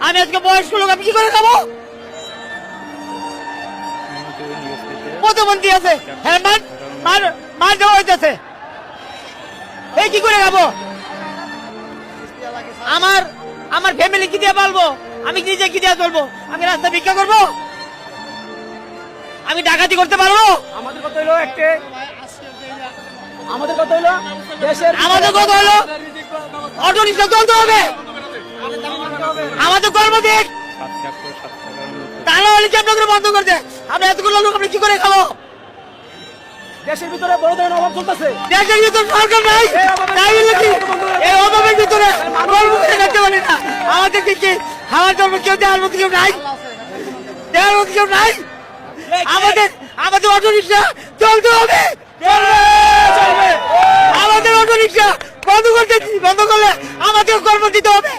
আমি আজকে বয়স্ক লোক, আমি কি করে খাবো? প্রধানমন্ত্রী আছে, হ্যাঁ মার দেওয়া হইতেছে, এই কি করে খাবো? আমার ফ্যামিলি কি দিয়ে পালবো? আমি নিজে কি দিয়ে চলবো? আমি রাস্তা ভিক্ষা করবো? আমি ডাকাতি করতে পারবো? আমাদের কথা হলো একটা, আমাদের কথা হলো দেশের, আমাদের কথা হলো অটো রিক্সা চলতে হবে, আমাদের কর্ম দিক, তা না হলে কি আপনাদের বন্ধ করতে? আমরা এতগুলো লোক আমরা কি করে খাবো? দেশের ভিতরে বড় ধরনের অভাব চলতেছে। দেশের ভিতরে সরকার নাই, তাই বলে কি এই অভাবের ভিতরে কর্ম করে রাখতে পারি না? আমাদের কি খাওয়ার জন্য কেউ দেওয়ার মতো কেউ নাই? দেওয়ার মতো কেউ নাই? আমাদের অটো রিক্সা চলতে হবে, আমাদের অটো রিক্সা বন্ধ করলে আমাদের কর্ম দিতে হবে।